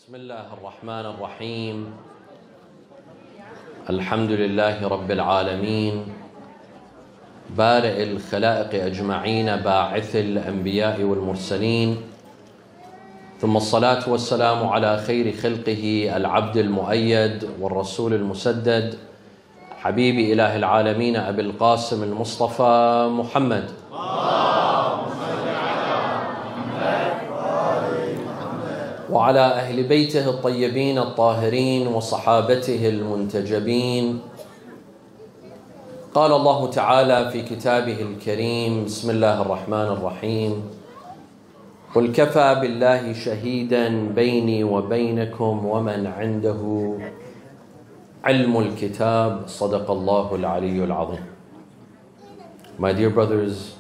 بسم الله الرحمن الرحيم. الحمد لله رب العالمين، بارئ الخلائق أجمعين، باعث الأنبياء والمرسلين، ثم الصلاة والسلام على خير خلقه العبد المؤيد والرسول المسدد، حبيب إله العالمين أبي القاسم المصطفى محمد. وعلى أهل بيته الطيبين الطاهرين وصحابته المنتجبين. قال الله تعالى في كتابه الكريم: بسم الله الرحمن الرحيم: قل كفى بالله شهيدا بيني وبينكم ومن عنده علم الكتاب. صدق الله العلي العظيم. My dear brothers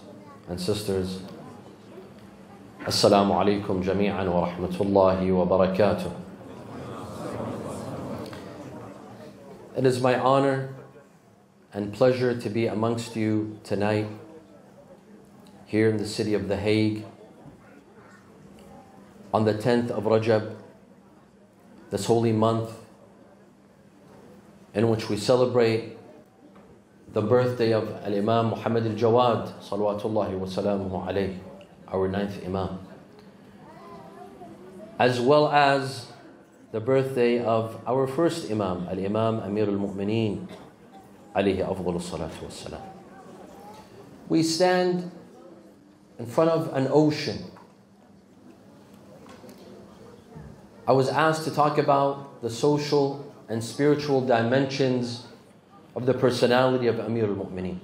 and sisters, Assalamu alaikum jami'an wa rahmatullahi wa barakatuh. It is my honor and pleasure to be amongst you tonight here in the city of The Hague on the 10th of Rajab, this holy month in which we celebrate the birthday of Al-Imam Muhammad Al-Jawad, salawatullahi wa salamuhu alayhi, our 9th Imam, as well as the birthday of our first Imam, Al-Imam Amir Al-Mu'mineen, alayhi afdalu salatu wassalam. We stand in front of an ocean. I was asked to talk about the social and spiritual dimensions of the personality of Amir Al-Mu'mineen.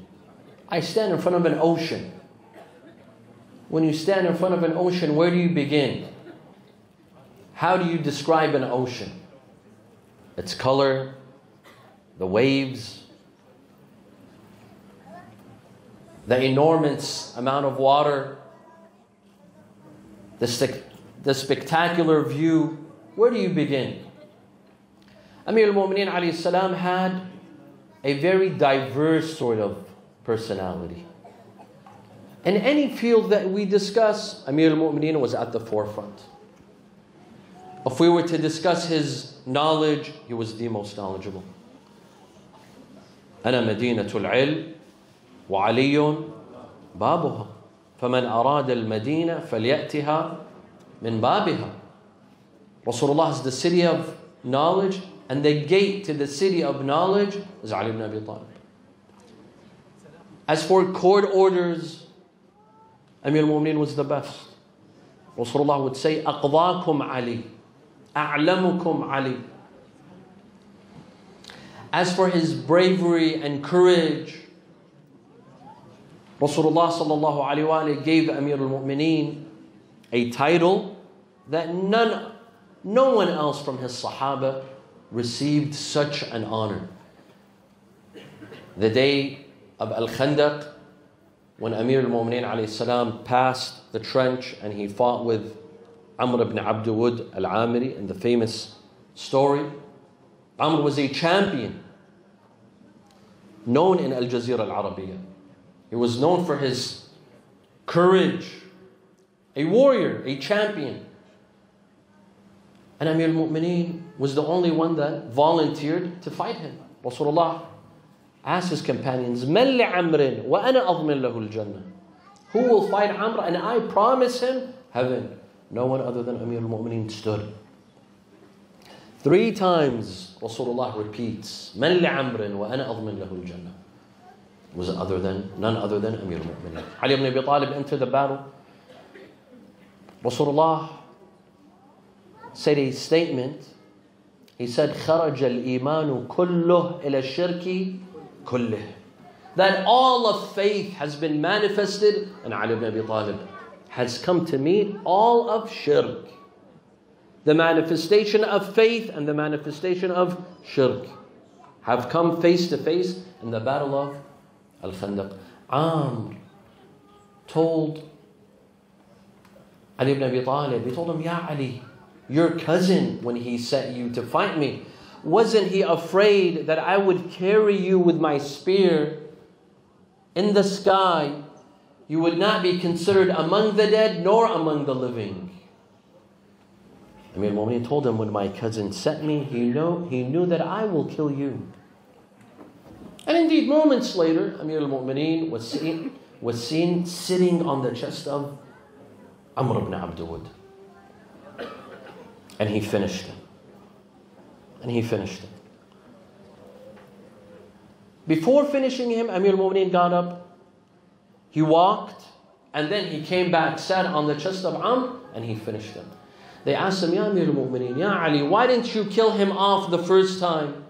I stand in front of an ocean. When you stand in front of an ocean, where do you begin? How do you describe an ocean? Its color, the waves, the enormous amount of water, the spectacular view. Where do you begin? Amir al-Mu'mineen alayhi salam had a very diverse sort of personality. In any field that we discuss, Amir al-Mu'mineen was at the forefront. If we were to discuss his knowledge, he was the most knowledgeable. أنا مدينة العلم وعلي بابها فمن أراد المدينة فليأتها من بابها. Rasulullah is the city of knowledge, and the gate to the city of knowledge is Ali ibn Abi Talib. As for court orders, Amir al-Mu'mineen was the best. Rasulullah would say, أقضاكم علي, أعلمكم علي. As for his bravery and courage, Rasulullah sallallahu alayhi wa alayhi gave Amir al-Mu'mineen a title that no one else from his Sahaba received such an honor. The day of Al-Khandaq, when Amir al-Mu'mineen alayhi salam passed the trench and he fought with Amr ibn Abd Wud al-Amiri in the famous story, Amr was a champion known in Al-Jazira al-Arabiya. He was known for his courage, a warrior, a champion. And Amir al-Mu'mineen was the only one that volunteered to fight him. Rasulullah asked his companions, مَنْ لِعَمْرٍ وَأَنَا أَضْمِنْ لَهُ الْجَنَّةِ. Who will fight Amr and I promise him heaven? No one other than Amir al-Mu'mineen stood. 3 times Rasulullah repeats, مَنْ لِعَمْرٍ وَأَنَا أَضْمِنْ لَهُ الْجَنَّةِ. It was none other than Amir al-Mu'mineen. Ali ibn Abi Talib entered the battle. Rasulullah said a statement. He said, خَرَجَ الْإِيمَانُ كُلُّهُ إِلَى الشِّرْكِ كُلِّهِ. That all of faith has been manifested, and Ali ibn Abi Talib has come to meet all of shirk. The manifestation of faith and the manifestation of shirk have come face to face in the battle of Al-Khandaq. Amr told Ali ibn Abi Talib, he told him, Ya Ali, your cousin, when he sent you to fight me, wasn't he afraid that I would carry you with my spear in the sky? You would not be considered among the dead nor among the living. Amir al-Mu'mineen told him, when my cousin sent me, he knew that I will kill you. And indeed, moments later, Amir al-Mu'mineen was seen sitting on the chest of Amr ibn Abdul. And he finished him. Before finishing him, Amir al-Mu'mineen got up, he walked, and then he came back, sat on the chest of Amr, and he finished him. They asked him, Ya Amir al-Mu'mineen, Ya Ali, why didn't you kill him off the first time?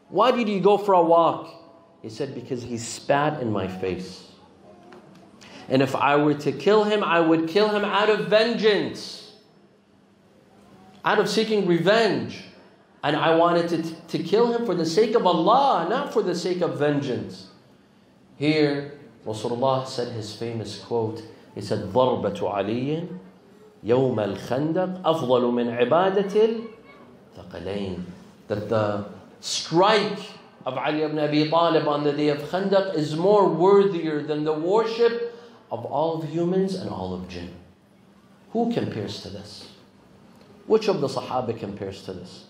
Why did you go for a walk? He said, because he spat in my face. And if I were to kill him, I would kill him out of vengeance, out of seeking revenge. And I wanted to kill him for the sake of Allah, not for the sake of vengeance. Here, Rasulullah said his famous quote. He said, ضربة علي يوم الخندق أفضل من عبادة الثقلين. That the strike of Ali ibn Abi Talib on the day of Khandaq is more worthier than the worship of all of humans and all of jinn. Who compares to this? Which of the Sahaba compares to this?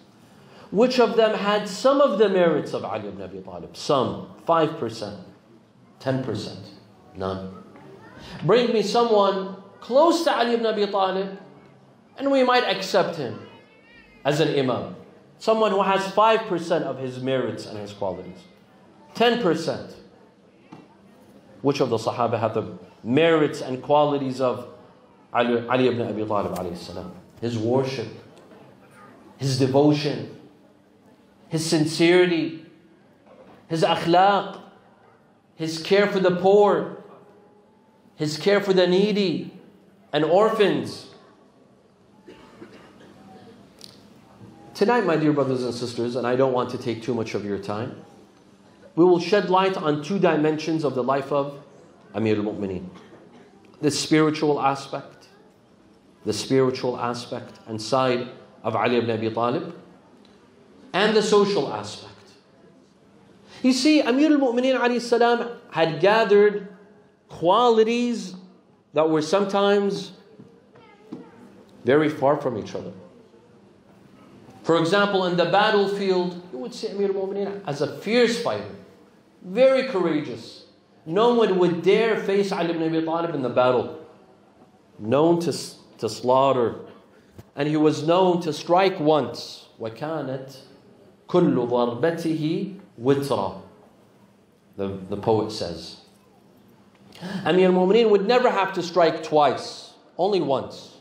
Which of them had some of the merits of Ali ibn Abi Talib? Some, 5%, 10%, none. Bring me someone close to Ali ibn Abi Talib, and we might accept him as an imam. Someone who has 5% of his merits and his qualities. 10%. Which of the Sahaba have the merits and qualities of Ali ibn Abi Talib alayhi salam? His worship, his devotion, his sincerity, his akhlaq, his care for the poor, his care for the needy and orphans. Tonight, my dear brothers and sisters, and I don't want to take too much of your time, we will shed light on two dimensions of the life of Amir al-Mu'mineen. The spiritual aspect and side of Ali ibn Abi Talib, and the social aspect. You see, Amir al-Mu'mineen alayhi salam had gathered qualities that were sometimes very far from each other. For example, in the battlefield, you would see Amir al-Mu'mineen as a fierce fighter, very courageous. No one would dare face Ali ibn Abi Talib in the battle. Known to slaughter. And he was known to strike once. وَكَانَتْ كُلُّ ضَرْبَتِهِ وِتْرًا. The poet says. Amir al-Mu'mineen would never have to strike twice, only once.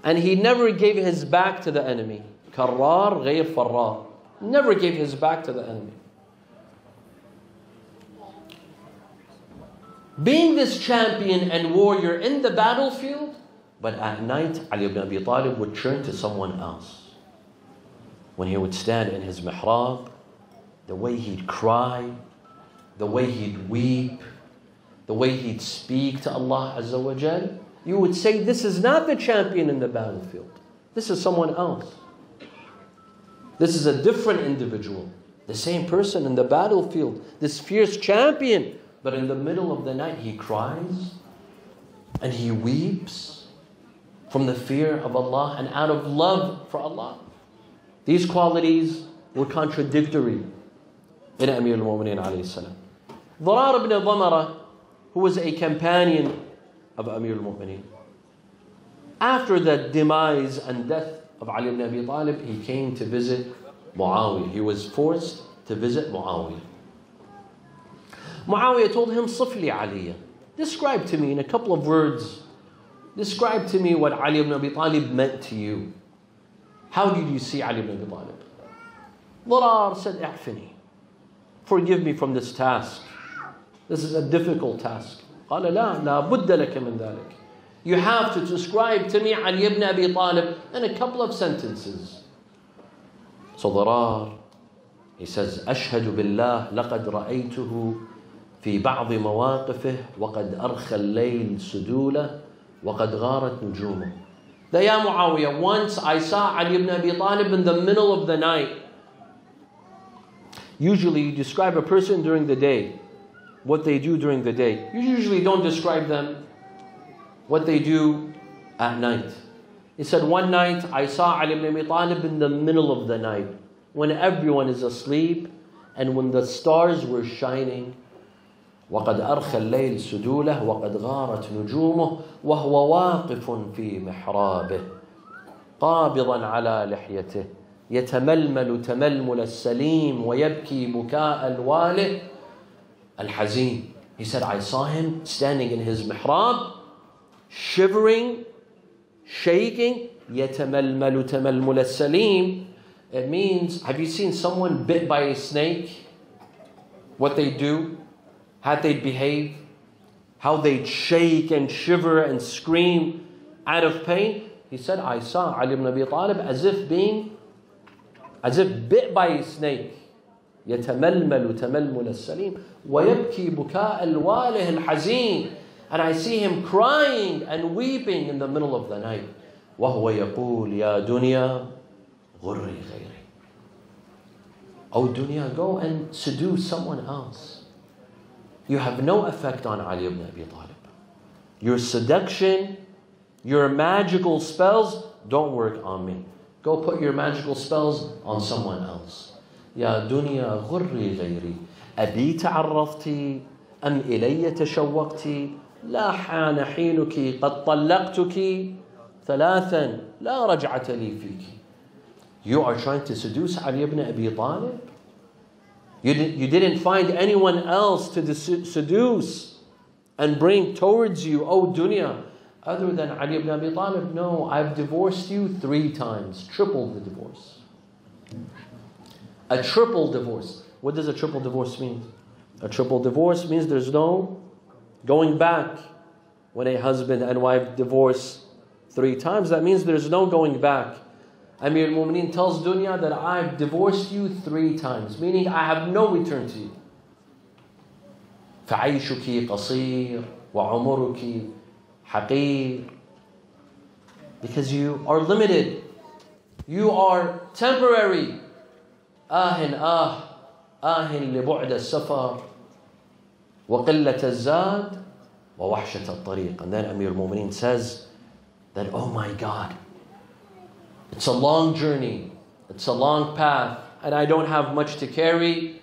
And he never gave his back to the enemy. كَرَّار غَيْرْ فَرَّار. Never gave his back to the enemy. Being this champion and warrior in the battlefield, but at night, Ali ibn Abi Talib would turn to someone else. When he would stand in his mihrab, the way he'd cry, the way he'd weep, the way he'd speak to Allah Azza wa Jal, you would say, this is not the champion in the battlefield. This is someone else. This is a different individual. The same person in the battlefield, this fierce champion. But in the middle of the night, he cries and he weeps from the fear of Allah and out of love for Allah. These qualities were contradictory in Amir al-Mu'mineen alayhi salam. Dharar ibn Dhamara, who was a companion of Amir al-Mu'mineen, after the demise and death of Ali ibn Abi Talib, he came to visit Muawiyah. He was forced to visit Muawiyah. Muawiyah told him, Sifli Aliyah. Describe to me in a couple of words. Describe to me what Ali ibn Abi Talib meant to you. How did you see Ali ibn Abi Talib? Dharar said, I'fini. Forgive me from this task. This is a difficult task. قال لا بد لك من ذلك. You have to describe to me Ali ibn Abi Talib in a couple of sentences. So Dharar, he says, أشهد بالله لقد رأيته في بعض مواقفه وقد أرخى الليل سدوله وقد غارت نجومه. That, Ya Muawiyah, once I saw Ali ibn Abi Talib in the middle of the night. Usually you describe a person during the day, what they do during the day. You usually don't describe them what they do at night. He said, one night I saw Ali ibn Abi Talib in the middle of the night, when everyone is asleep and when the stars were shining. وقد أرخى الليل سدوله وقد غارت نجومه وهو واقف في محرابه قابضا على لحيته يتململ تململ السليم ويبكي بكاء الواله الحزين. He said, I saw him standing in his mihrab, shivering, shaking. يتململ تململ السليم. It means, have you seen someone bit by a snake? What they do? How they'd behave? How they'd shake and shiver and scream out of pain? He said, I saw Ali ibn Abi Talib as if bit by a snake. يتململ تململ السليم ويبكي بكاء الواله الحزين. And I see him crying and weeping in the middle of the night. وهو يقول يا دنيا غري غيري. Oh dunya, go and seduce someone else. You have no effect on Ali ibn Abi Talib. Your seduction, your magical spells don't work on me. Go put your magical spells on someone else. يا دنيا غري غيري أبي تعرفتي أم إلي تشوقتي لا حان حينك قد طلقتك ثلاثا لا رجعة لي فيك. You are trying to seduce Ali ibn Abi Talib? You didn't find anyone else to seduce and bring towards you, oh dunya, other than Ali ibn Abi Talib? No, I've divorced you 3 times. Triple the divorce. A triple divorce. What does a triple divorce mean? A triple divorce means there's no going back. When a husband and wife divorce 3 times, that means there's no going back. Amir al-Mu'mineen tells dunya that I've divorced you 3 times, meaning I have no return to you. فَعَيْشُكِ قَصِيرٌ وَعُمُرُكِ حَقِيرٌ. Because you are limited. You are temporary. آهن لبعد السفر وقلة الزاد ووحشة الطريق. And then Amir al-Mu'mineen says that, oh my God, it's a long journey, it's a long path, and I don't have much to carry,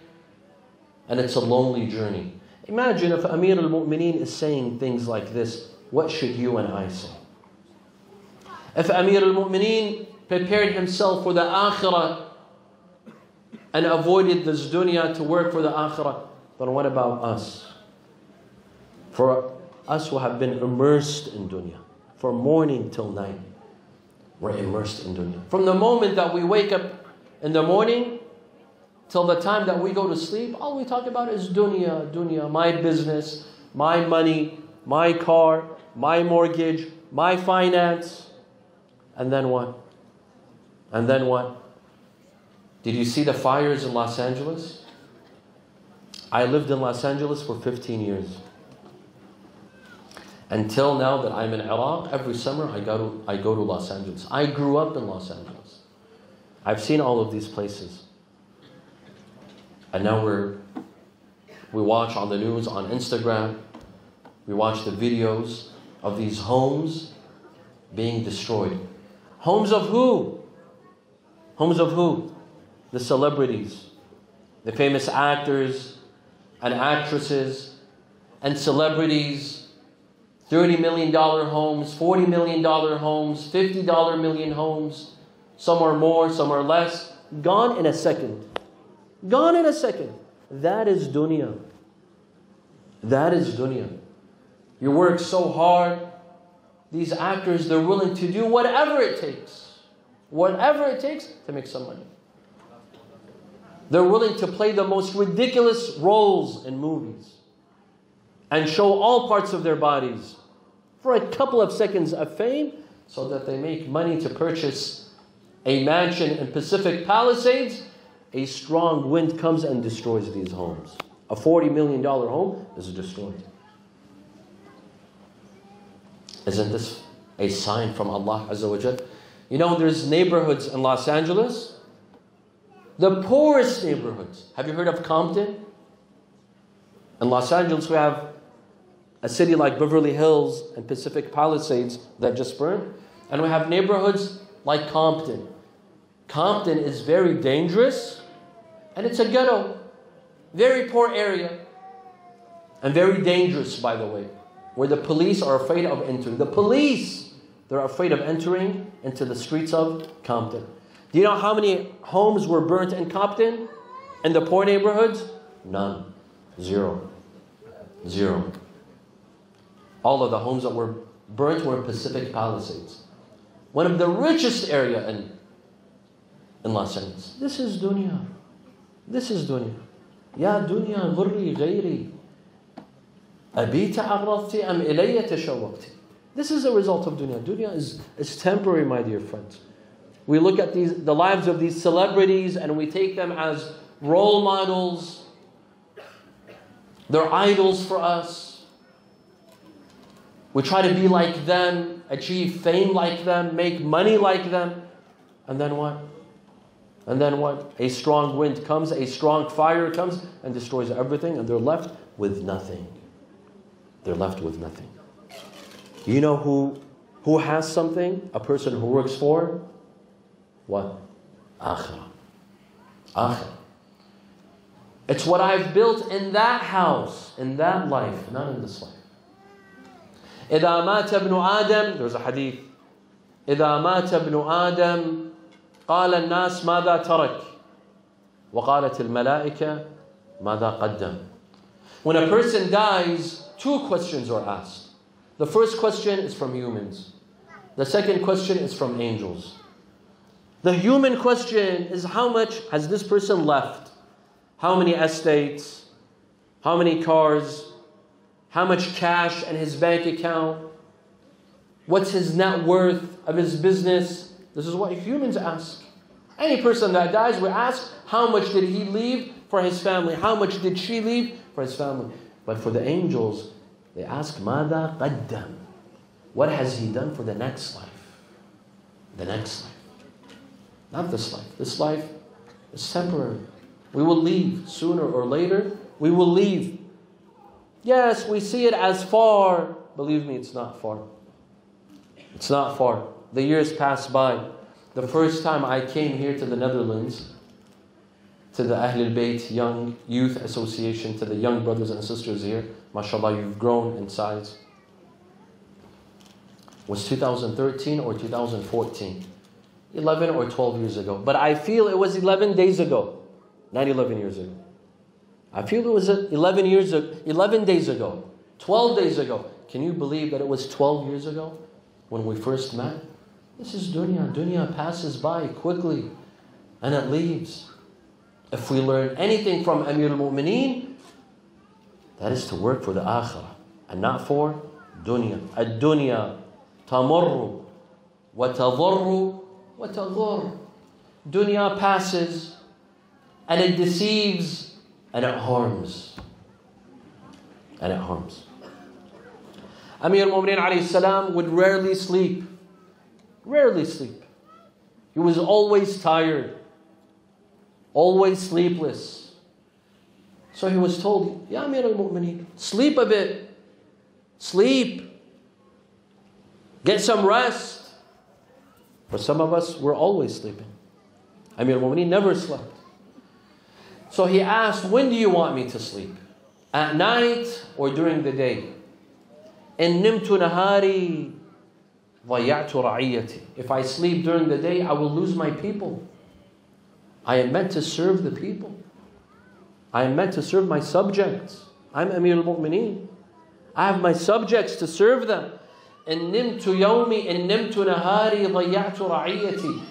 and it's a lonely journey. Imagine if Amir al-Mu'mineen is saying things like this, what should you and I say? If Amir al-Mu'mineen prepared himself for the akhirah and avoided this dunya to work for the akhirah, then what about us? For us who have been immersed in dunya, from morning till night, we're immersed in dunya. From the moment that we wake up in the morning till the time that we go to sleep, all we talk about is dunya, dunya, my business, my money, my car, my mortgage, my finance. And then what? And then what? Did you see the fires in Los Angeles? I lived in Los Angeles for 15 years. Until now that I'm in Iraq, every summer I go to Los Angeles. I grew up in Los Angeles. I've seen all of these places. And now we watch on the news, on Instagram, we watch the videos of these homes being destroyed. Homes of who? Homes of who? The celebrities, the famous actors and actresses and celebrities. $30 million homes, $40 million homes, $50 million homes. Some are more, some are less. Gone in a second. Gone in a second. That is dunya. That is dunya. You work so hard. These actors, they're willing to do whatever it takes. Whatever it takes to make some money. They're willing to play the most ridiculous roles in movies and show all parts of their bodies for a couple of seconds of fame so that they make money to purchase a mansion in Pacific Palisades. A strong wind comes and destroys these homes. A $40 million home is destroyed. Isn't this a sign from Allah Azza wa Jal? You know, there's neighborhoods in Los Angeles, the poorest neighborhoods. Have you heard of Compton? In Los Angeles, we have a city like Beverly Hills and Pacific Palisades that just burned. And we have neighborhoods like Compton. Compton is very dangerous, and it's a ghetto. Very poor area. And very dangerous, by the way, where the police are afraid of entering. The police, they're afraid of entering into the streets of Compton. Do you know how many homes were burnt in Compton? In the poor neighborhoods? None. Zero. Zero. All of the homes that were burnt were in Pacific Palisades. One of the richest area in Los Angeles. This is dunya. This is dunya. Ya dunya ghurri ghayri. Abita aghrafti am ilayya tashawwaqti. This is a result of dunya. Dunya is temporary, my dear friends. We look at the lives of these celebrities and we take them as role models. They're idols for us. We try to be like them, achieve fame like them, make money like them. And then what? And then what? A strong wind comes, a strong fire comes and destroys everything, and they're left with nothing. They're left with nothing. You know who has something? A person who works for what? Akhirah. Akhirah. It's what I've built in that house, in that life, not in this life. إذا مات ابن آدم, there's a hadith. إذا مات ابن آدم قال الناس ماذا ترك وقالت الملائكة ماذا قدم. When a person dies, two questions are asked. The first question is from humans. The second question is from angels. The human question is, how much has this person left? How many estates? How many cars? How much cash in his bank account? What's his net worth of his business? This is what humans ask. Any person that dies, we ask, how much did he leave for his family? How much did she leave for his family? But for the angels, they ask, ماذا قدم? What has he done for the next life? The next life. Not this life. This life is temporary. We will leave sooner or later. We will leave. Yes, we see it as far. Believe me, it's not far. It's not far. The years pass by. The first time I came here to the Netherlands, to the Ahlalbait Young Youth Association, to the young brothers and sisters here, mashallah, you've grown in size. Was 2013 or 2014? 11 or 12 years ago. But I feel it was 11 days ago, not 11 years ago. I feel it was 11 days ago, 12 days ago. Can you believe that it was 12 years ago when we first met? This is dunya. Dunya passes by quickly and it leaves. If we learn anything from Amir al-Mu'mineen, that is to work for the akhirah and not for dunya. Ad-dunya tamurru wa tadurru wa taghur. Dunya passes and it deceives and it harms. And it harms. Amir al-Mu'mineen alayhi salam would rarely sleep. Rarely sleep. He was always tired. Always sleepless. So he was told, Ya Amir al-Mu'mineen, sleep a bit. Sleep. Get some rest. For some of us, we're always sleeping. Amir al-Mu'mineen never slept. So he asked, when do you want me to sleep? At night or during the day? In nimtu nahari ضيعت رعيتي. If I sleep during the day, I will lose my people. I am meant to serve the people. I am meant to serve my subjects. I'm Amir al-Mu'mineen. I have my subjects to serve them. إن نمت يومي إن نمت نهاري ضيعت رعيتي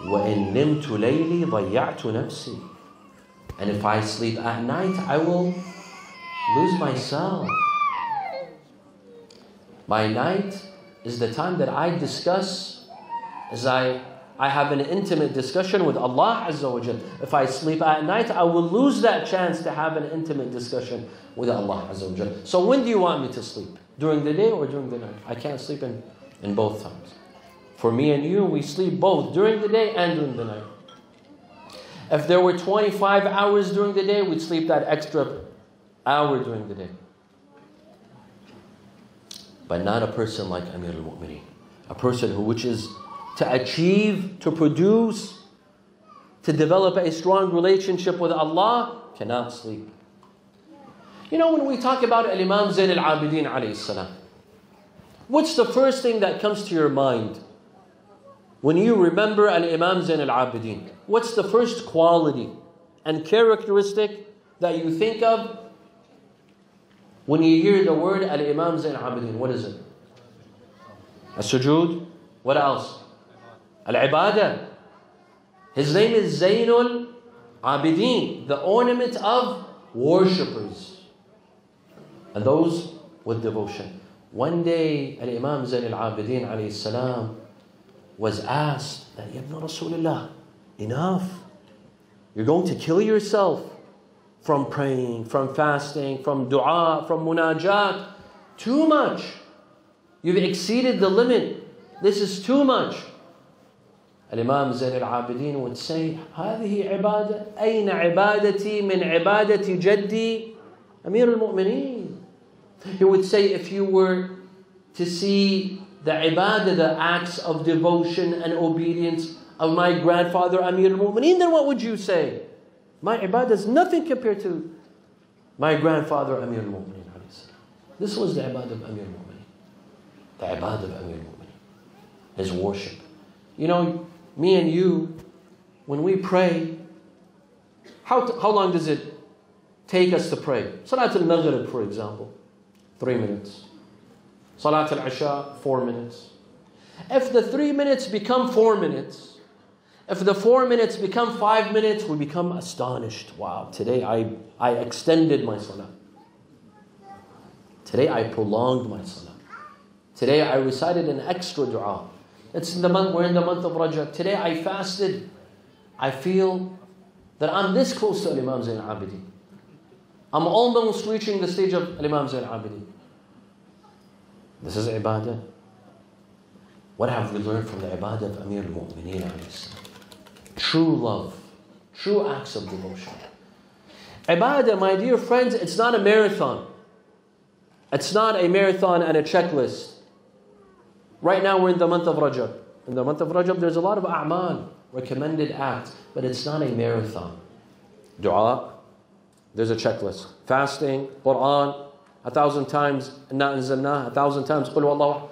وإن نمت ليلي ضيعت نفسي. And if I sleep at night, I will lose myself. My night is the time that I discuss, as I have an intimate discussion with Allah Azza wa Jal. If I sleep at night, I will lose that chance to have an intimate discussion with Allah Azza wa Jal. So when do you want me to sleep? During the day or during the night? I can't sleep in both times. For me and you, we sleep both during the day and during the night. If there were 25 hours during the day, we'd sleep that extra hour during the day. But not a person like Amir al-Mu'mineen. A person who wishes to achieve, to produce, to develop a strong relationship with Allah cannot sleep. You know, when we talk about Imam Zayn Al-Abidin alayhi salam, what's the first thing that comes to your mind when you remember Imam Zayn Al-Abidin? What's the first quality and characteristic that you think of when you hear the word Imam Zayn Al-Abidin? What is it? As-sujood. What else? Al-ibadah. His name is Zaynul Abidin, the ornament of worshippers and those with devotion. One day, Imam Zayn Al-Abidin alayhi salam was asked that, Ibn Rasulullah, enough. You're going to kill yourself from praying, from fasting, from dua, from munajat. Too much. You've exceeded the limit. This is too much. Imam Zayn Al-Abidin would say, هذه عبادة أين عبادتي من عبادة جدي أمير المؤمنين. He would say, if you were to see the ibadah, the acts of devotion and obedience of my grandfather Amir al-Mu'mineen, then what would you say? My ibadah is nothing compared to my grandfather Amir al-Mu'mineen. This was the ibadah of Amir al-Mu'mineen. The ibadah of Amir al-Mu'mineen. His worship. You know, me and you, when we pray, how long does it take us to pray? Salat al-Maghrib, for example, 3 minutes. Salat al-Isha, 4 minutes. If the 3 minutes become 4 minutes, if the 4 minutes become 5 minutes, we become astonished. Wow, today I extended my salah. Today I prolonged my salah. Today I recited an extra dua. We're in the month of Rajab. Today I fasted. I feel that I'm this close to Imam Zayn Al-Abidin. I'm almost reaching the stage of Imam Zayn Al-Abidin. This is ibadah. What have we learned from the ibadah of Amir al-Mu'mineen? True love, true acts of devotion. Ibadah, my dear friends, it's not a marathon. It's not a marathon and a checklist. Right now we're in the month of Rajab. In the month of Rajab there's a lot of a'mal, recommended acts, but it's not a marathon. Dua, there's a checklist. Fasting, Quran, 1,000 times Inna anzalna, 1,000 times Qul Huwallahu.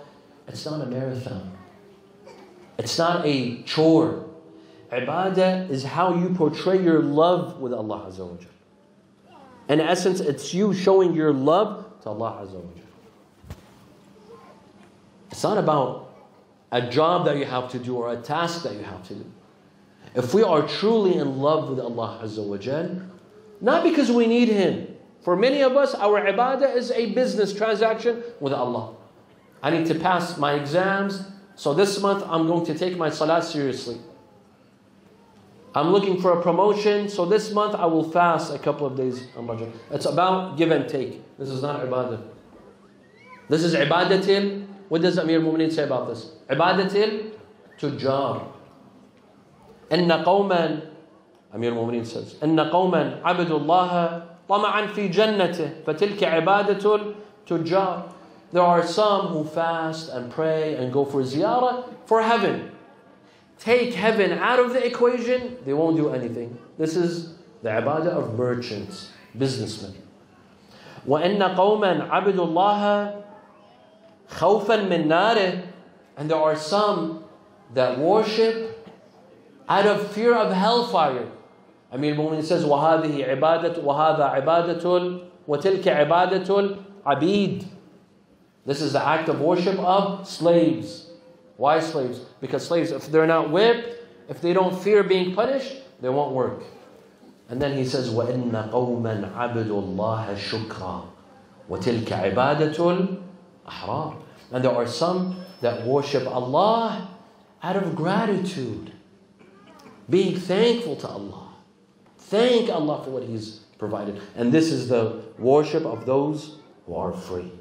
It's not a marathon. It's not a chore. Ibadah is how you portray your love with Allah Azza wa Jal. In essence, it's you showing your love to Allah Azza wa Jal. It's not about a job that you have to do or a task that you have to do. If we are truly in love with Allah Azza wa Jal, not because we need Him. For many of us, our ibadah is a business transaction with Allah. I need to pass my exams, so this month I'm going to take my salah seriously. I'm looking for a promotion, so this month I will fast a couple of days on Rajab. It's about give and take. This is not ibadah. This is ibadatil. What does Amir al-Mu'mineen say about this? Ibadatil tujjar. Inna qawman, Amir al-Mu'mineen says, Inna qawman abadullaha طمعا في جنته فتلك عبادة التجار. There are some who fast and pray and go for ziyarah for heaven. Take heaven out of the equation, they won't do anything. This is the ibadah of merchants, businessmen. وَإِنَّ قَوْمًا عَبِدُوا اللَّهَ خَوْفًا مِنْ نَارِهِ. And there are some that worship out of fear of hellfire. Amir al-Mu'mineen says, وَهَذِهِ عِبَادَةٌ وَهَذَا عِبَادَةٌ وَتِلْكَ عِبَادَةٌ الْعَبِيدِ. This is the act of worship of slaves. Why slaves? Because slaves, if they're not whipped, if they don't fear being punished, they won't work. And then he says, وَإِنَّ قَوْمًا عَبَدُوا اللَّهَ شُكْرًا وَتِلْكَ عِبَادَةٌ الْأَحْرَارِ. And there are some that worship Allah out of gratitude, being thankful to Allah. Thank Allah for what He's provided. And this is the worship of those who are free.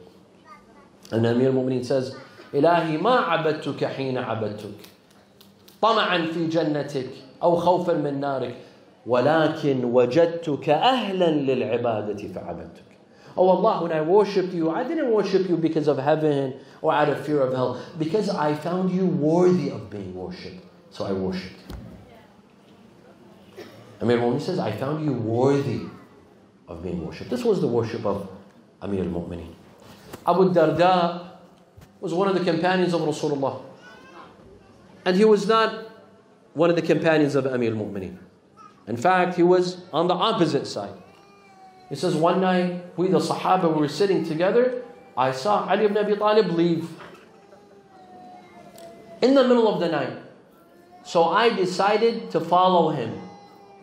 And Amir al-Mu'mineen says, إلهي ما عبدتك حين عبدتك طمعا في جنتك أو خوفا من نارك ولكن وجدتك أهلا للعبادة فعبدتك Oh Allah, when I worshipped you, I didn't worship you because of heaven or out of fear of hell. Because I found you worthy of being worshipped. So I worshipped you. Amir al-Mu'mineen says, I found you worthy of being worshipped. This was the worship of Amir al-Mu'mineen. Abu Darda was one of the companions of Rasulullah. And he was not one of the companions of Amir al-Mu'mineen. In fact, he was on the opposite side. He says, one night, we the Sahaba were sitting together. I saw Ali ibn Abi Talib leave in the middle of the night. So I decided to follow him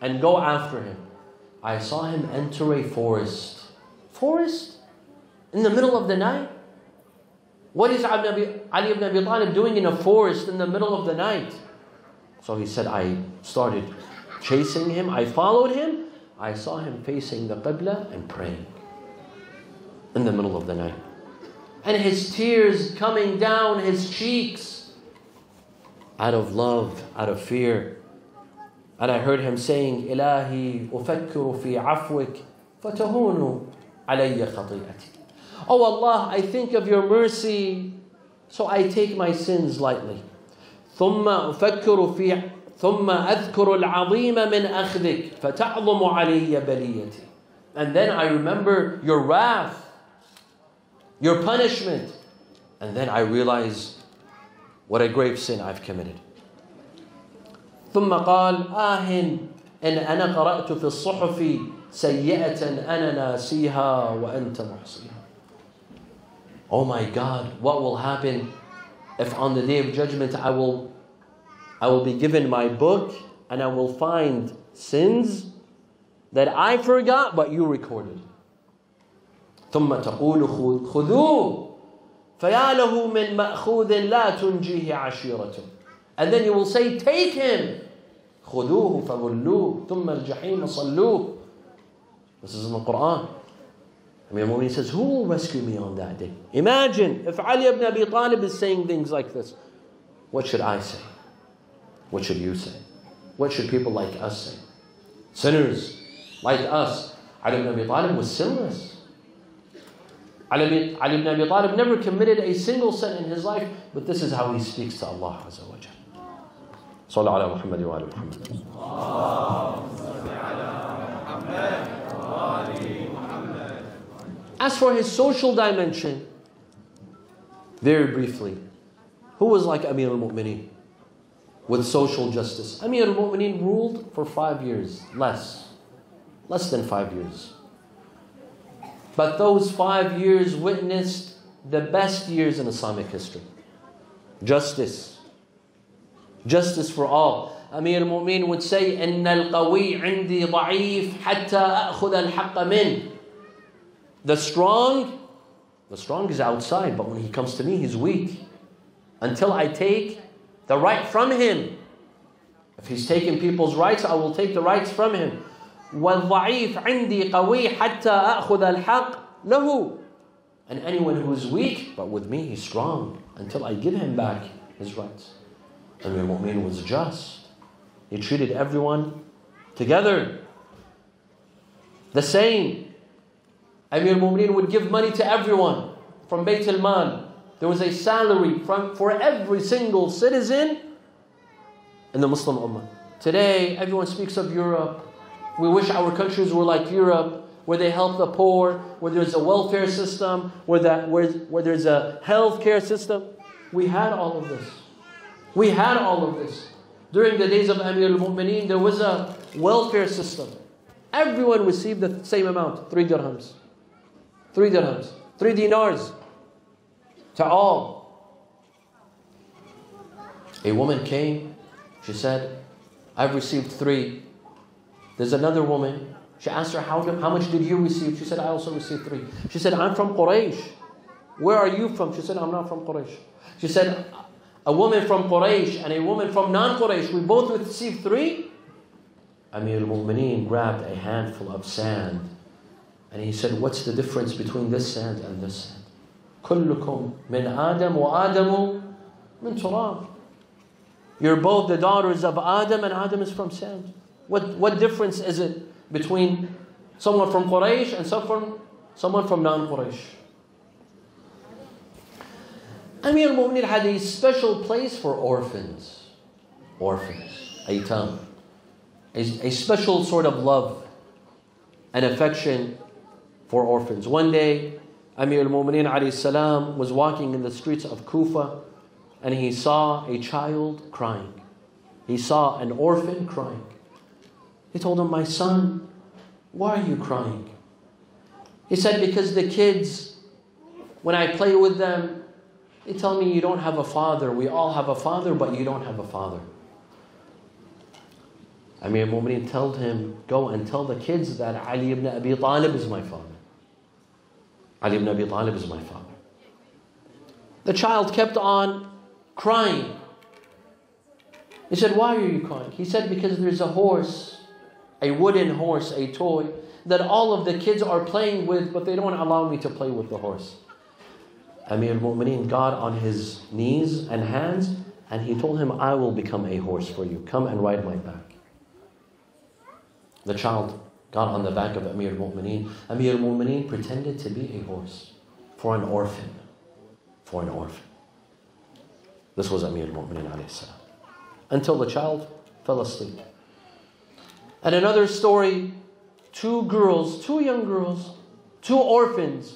and go after him. I saw him enter a forest. Forest? In the middle of the night? What is Ali ibn Abi Talib doing in a forest in the middle of the night? So he said, I started chasing him. I followed him. I saw him facing the Qibla and praying in the middle of the night. And his tears coming down his cheeks out of love, out of fear. And I heard him saying, Ilahi ufakkiru fi afwik fatahunu alayya khati'ati. Oh Allah, I think of your mercy, so I take my sins lightly. ثم أذكر العظيم من أخذك فتعظم علي بليتي. And then I remember your wrath, your punishment. And then I realize what a grave sin I've committed. ثم قال إن أنا قرأت في الصحف سيئة أنا ناسيها وأنت محصيها. Oh my God, what will happen if on the Day of Judgment I will be given my book and I will find sins that I forgot but you recorded. ثم تقول خذوه فيا له من مأخوذ لا تنجيه عشيرته. And then you will say, take him. خذوه فغلوه ثم الجحيم صلوه. This is in the Quran. Amir al-Mu'mineen says, who will rescue me on that day? Imagine if Ali ibn Abi Talib is saying things like this. What should I say? What should you say? What should people like us say? Sinners like us. Ali ibn Abi Talib was sinless. Ali ibn Abi Talib never committed a single sin in his life, but this is how he speaks to Allah Azza wa Jalla. صلى على محمد وآل محمد. As for his social dimension, very briefly, who was like Amir al-Mu'mineen with social justice? Amir al-Mu'mineen ruled for 5 years, less than 5 years. But those 5 years witnessed the best years in Islamic history. Justice for all. Amir al-Mu'mineen would say, إِنَّ الْقَوِيِّ عِنْدِي ضَعِيفٌ حَتَّى أَأْخُذَ الْحَقَّ مِنْهُ. The strong is outside, but when he comes to me, he's weak. Until I take the right from him. If he's taking people's rights, I will take the rights from him. وَالضَّعِيفُ عِنْدِي قَوِيٌّ حَتَّى أَأْخُذَ الْحَقَّ لَهُ. And anyone who is weak, but with me he's strong, until I give him back his rights. Amir al-Mu'mineen was just. He treated everyone together the same. Amir al-Mu'mineen would give money to everyone from Bayt al-Mal. There was a salary for every single citizen in the Muslim Ummah. Today, everyone speaks of Europe. We wish our countries were like Europe, where they help the poor, where there's a welfare system, where there's a healthcare system. We had all of this. During the days of Amir al-Mu'mineen, there was a welfare system. Everyone received the same amount, 3 dirhams. 3 dinars to all. A woman came, she said, I've received 3. There's another woman, she asked her, how much did you receive? She said, I also received 3. She said, I'm from Quraysh. Where are you from? She said, I'm not from Quraysh. She said, a woman from Quraysh and a woman from non-Quraysh, we both received 3? Amir al-Mu'mineen grabbed a handful of sand and he said, what's the difference between this sand and this sand? كلكم من آدم وآدم من تراب. You're both the daughters of Adam, and Adam is from sand. What difference is it between someone from Quraysh and someone from non-Quraysh. Amir al-Mu'mineen had a special place for orphans, aitam, a special sort of love and affection for orphans. One day, Amir al-Mu'mineen alayhi salam was walking in the streets of Kufa, and he saw a child crying. He saw an orphan crying. He told him, "My son, why are you crying?" He said, "Because the kids, when I play with them, they tell me you don't have a father. We all have a father, but you don't have a father." Amir al-Mu'mineen told him, "Go and tell the kids that Ali ibn Abi Talib is my father. Ali ibn Abi Talib is my father." The child kept on crying. He said, "Why are you crying?" He said, "Because there's a horse, a wooden horse, a toy, that all of the kids are playing with, but they don't allow me to play with the horse." Amir al-Mu'mineen got on his knees and hands, and he told him, "I will become a horse for you. Come and ride my back." The child got on the back of Amir al-Mu'mineen. Amir al-Mu'mineen pretended to be a horse for an orphan. For an orphan. This was Amir al-Mu'mineen alayhi salam. Until the child fell asleep. And another story, two young girls, two orphans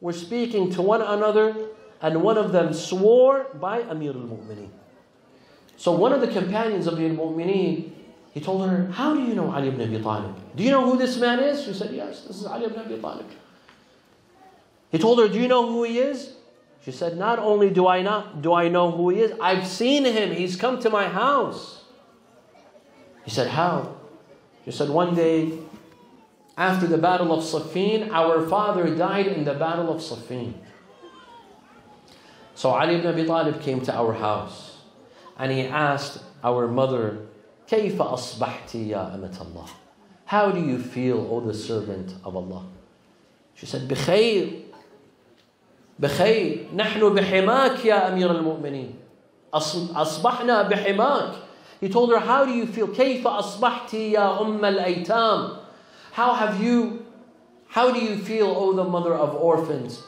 were speaking to one another, and one of them swore by Amir al-Mu'mineen. So one of the companions of Amir al-Mu'mineen, he told her, "How do you know Ali ibn Abi Talib? Do you know who this man is?" She said, "Yes, this is Ali ibn Abi Talib." He told her, "Do you know who he is?" She said, "Not only do I know who he is, I've seen him. He's come to my house." He said, "How?" She said, "One day, after the battle of Siffin, our father died in the battle of Siffin. So Ali ibn Abi Talib came to our house, and he asked our mother, كيف أصبحتِ يا أمة الله? How do you feel, O the servant of Allah?" She said, بخير بخير نحن بحماك يا أمير المؤمنين أصبحنا بحماك. He told her, "How do you feel? كيف أصبحتِ يا أم الأيتام? How do you feel, O the mother of orphans?"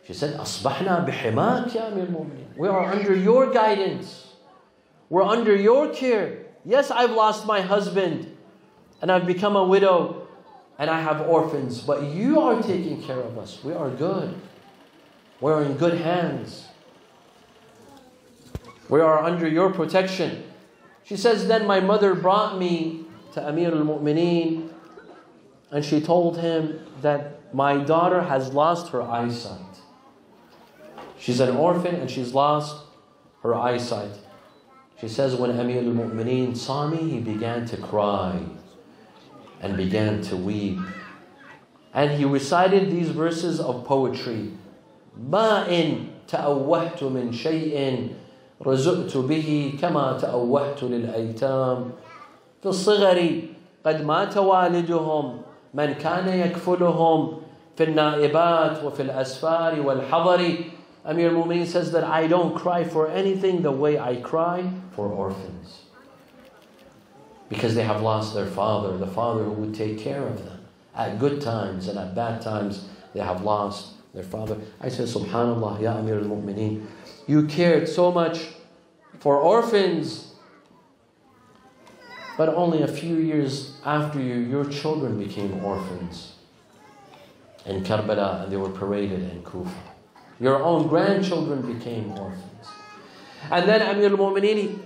She said, أصبحنا بحماك يا أمير المؤمنين. We are under your guidance. We're under your care. Yes, I've lost my husband and I've become a widow and I have orphans, but you are taking care of us. We are good. We are in good hands. We are under your protection." She says, "Then my mother brought me to Amir al-Mu'mineen, and she told him that my daughter has lost her eyesight. She's an orphan and she's lost her eyesight." She says, when Amir al-Mu'mineen saw me, he began to cry and began to weep. And he recited these verses of poetry. مَا إِن تَأَوَّهْتُ مِنْ شَيْءٍ رَزُقْتُ بِهِ كَمَا تَأَوَّهْتُ لِلْأَيْتَامِ فِي الصِّغَرِ قَدْ مَاتَ وَالِدُهُمْ مَنْ كَانَ يَكْفُلُهُمْ فِي النَّائِبَاتِ وَفِي الْأَسْفَارِ وَالْحَضَرِ. Amir al-Mu'mineen says that I don't cry for anything the way I cry for orphans. Because they have lost their father, the father who would take care of them. At good times and at bad times, they have lost their father. I say, subhanallah, ya Amir al-Mu'mineen, you cared so much for orphans, but only a few years after you, your children became orphans in Karbala, and they were paraded in Kufa. Your own grandchildren became orphans. And then Amir al-Mu'mineen,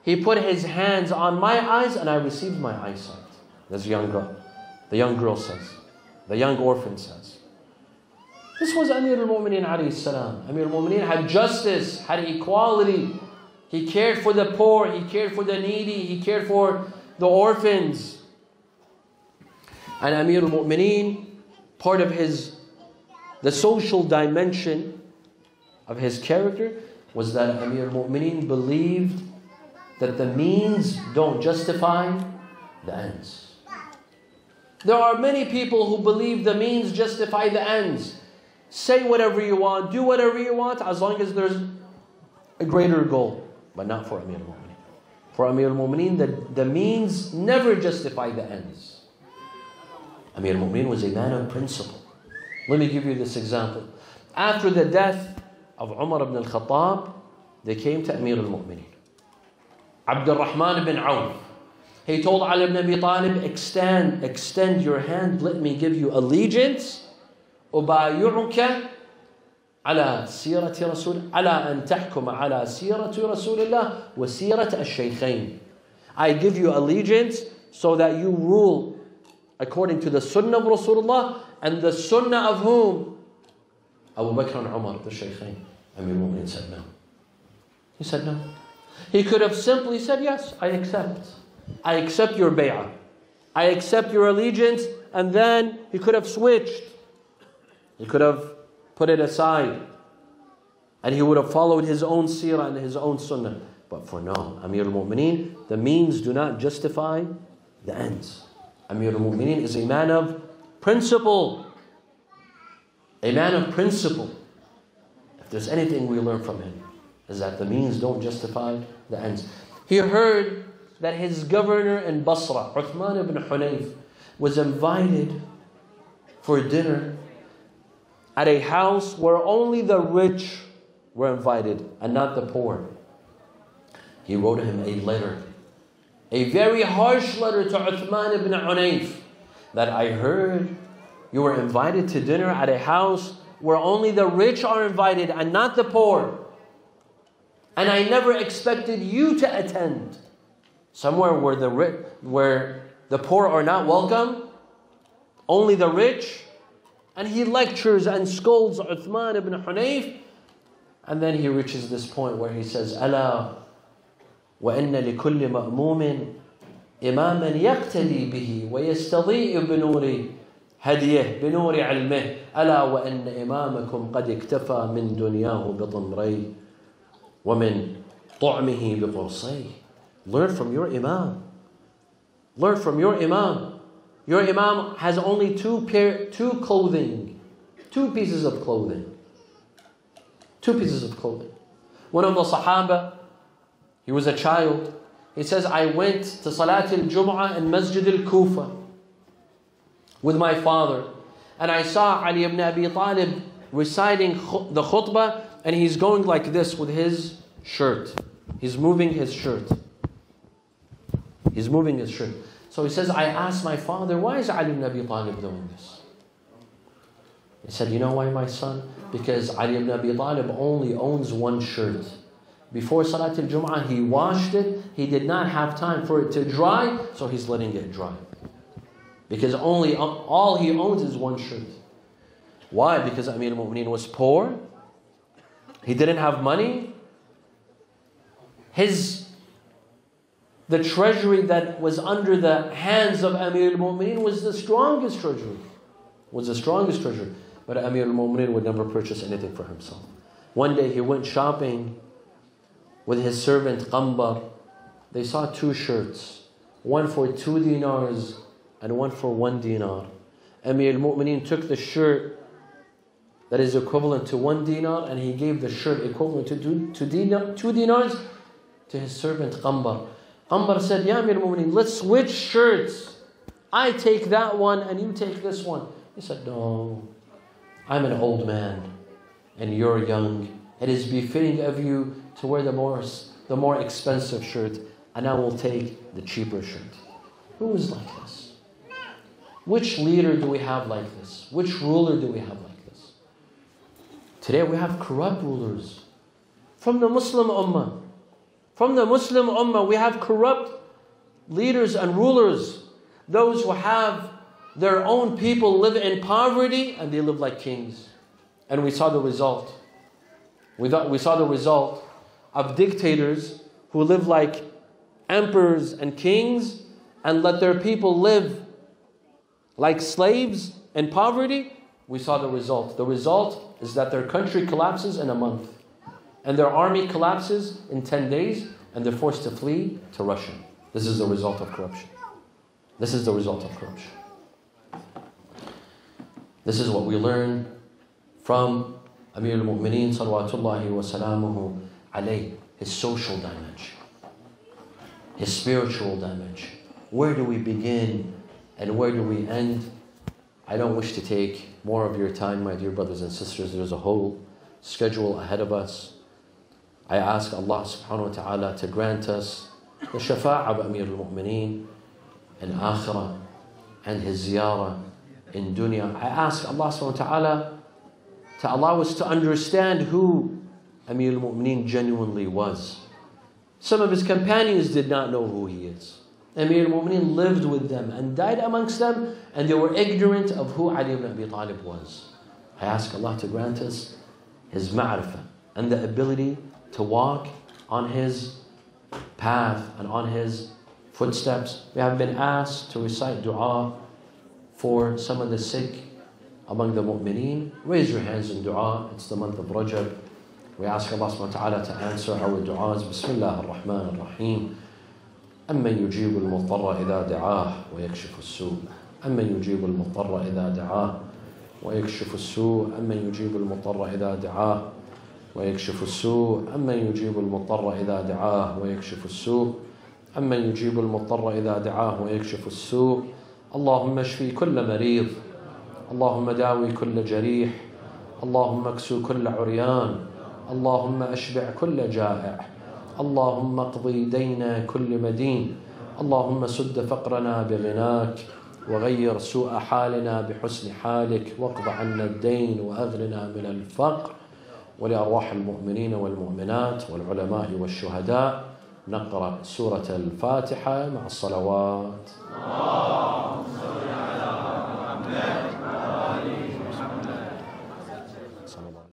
he put his hands on my eyes and I received my eyesight. This young girl. The young girl says. The young orphan says. This was Amir al-Mu'mineen alayhi salam. Amir al-Mu'mineen had justice, had equality. He cared for the poor, he cared for the needy, he cared for the orphans. And Amir al-Mu'mineen, part of the social dimension of his character was that Amir al-Mu'mineen believed that the means don't justify the ends. There are many people who believe the means justify the ends. Say whatever you want, do whatever you want, as long as there's a greater goal. But not for Amir al-Mu'mineen. For Amir al-Mu'mineen, the means never justify the ends. Amir al-Mu'mineen was a man of principle. Let me give you this example. After the death of Umar ibn al-Khattab, they came to Amir al-Mu'mineen, Abdul Rahman ibn Auf. He told Ali ibn Abi Talib, extend your hand, let me give you allegiance. أبايعك على سيرة رسول على أن تحكم على سيرة رسول الله وسيرة الشيخين. I give you allegiance so that you rule according to the sunnah of Rasulullah and the sunnah of whom? Abu Bakr and Umar, the shaykhain. Amir al-Mu'mineen said no. He said no. He could have simply said, yes, I accept. I accept your bay'ah. I accept your allegiance. And then he could have switched. He could have put it aside. And he would have followed his own seerah and his own sunnah. But for no, Amir al-Mu'mineen, the means do not justify the ends. Amir al-Mu'mineen is a man of principle. A man of principle. If there's anything we learn from him, is that the means don't justify the ends. He heard that his governor in Basra, Uthman ibn Hunayf, was invited for dinner at a house where only the rich were invited and not the poor. He wrote him a letter, a very harsh letter to Uthman ibn Hunayf, that I heard you were invited to dinner at a house where only the rich are invited and not the poor. And I never expected you to attend. Somewhere where the poor are not welcome, only the rich. And he lectures and scolds Uthman ibn Hunayf. And then he reaches this point where he says, ألا وإن لكل مأموم إماما يقتدي به ويستضيء بنور هديه بنور علمه ألا وإن إمامكم قد اكتفى من دنياه بضمريه ومن طعمه بقرصيه. Learn from your Imam. Learn from your Imam. Your Imam has only two clothing. 2 pieces of clothing. 2 pieces of clothing. One of the Sahaba, he was a child. He says, I went to Salat al-Jum'ah in Masjid al-Kufa with my father. And I saw Ali ibn Abi Talib reciting the khutbah, and he's going like this with his shirt. He's moving his shirt. He's moving his shirt. So he says, I asked my father, why is Ali ibn Abi Talib doing this? He said, you know why, my son? Because Ali ibn Abi Talib only owns 1 shirt. Before Salat al-Jum'ah, he washed it. He did not have time for it to dry, so he's letting it dry. Because all he owns is 1 shirt. Why? Because Amir al-Mu'mineen was poor. He didn't have money. The treasury that was under the hands of Amir al-Mu'mineen was the strongest treasury. But Amir al-Mu'mineen would never purchase anything for himself. One day he went shopping with his servant Qambar. They saw 2 shirts. One for 2 dinars and one for 1 dinar. Amir al-Mu'mineen took the shirt that is equivalent to 1 dinar, and he gave the shirt equivalent to 2 dinars to his servant Qambar. Qambar said, Ya Amir al-Mu'mineen, let's switch shirts. I take that one and you take this one. He said, no, I'm an old man and you're young. It is befitting of you to wear the more expensive shirt, and I will take the cheaper shirt. Who is like this? Which leader do we have like this? Which ruler do we have like this? Today we have corrupt rulers from the Muslim Ummah. From the Muslim Ummah, we have corrupt leaders and rulers. Those who have their own people live in poverty and they live like kings. And we saw the result. We saw the result of dictators who live like emperors and kings and let their people live like slaves in poverty. We saw the result. The result is that their country collapses in a month. And their army collapses in 10 days, and they're forced to flee to Russia. This is the result of corruption. This is the result of corruption. This is what we learn from Amir al-Mu'mineen salawatullahi wa salamuhu alayh. His social damage, his spiritual damage. Where do we begin and where do we end? I don't wish to take more of your time, my dear brothers and sisters. There's a whole schedule ahead of us. I ask Allah subhanahu wa ta'ala to grant us the shafa'ah of Amir al-Mu'mineen in Akhirah and his ziyarah in dunya. I ask Allah subhanahu wa ta'ala to allow us to understand who Amir al-Mu'mineen genuinely was. Some of his companions did not know who he is. Amir al-Mu'mineen lived with them and died amongst them, and they were ignorant of who Ali ibn Abi Talib was. I ask Allah to grant us his ma'rifah and the ability to walk on his path and on his footsteps. We have been asked to recite dua for some of the sick among the mu'mineen. Raise your hands in dua. It's the month of Rajab. We ask Allah subhanahu wa ta'ala to answer our du'as. Bismillah ar-Rahman ar-Rahim. أمن يجيب المضطر إذا دعاه ويكشف السوء أمن يجيب المضطر إذا دعاه ويكشف السوء أمن يجيب المضطر إذا دعاه ويكشف السوء أمن يجيب المضطر إذا دعاه ويكشف السوء أمن يجيب المضطر إذا دعاه ويكشف السوء اللهم اشفي كل مريض اللهم داوي كل جريح اللهم اكسو كل عريان اللهم اشبع كل جائع اللهم اقضي دين كل مدين اللهم سد فقرنا بغناك وغير سوء حالنا بحسن حالك واقض عنا الدين وأغننا من الفقر ولأرواح المؤمنين والمؤمنات والعلماء والشهداء نقرأ سورة الفاتحة مع الصلوات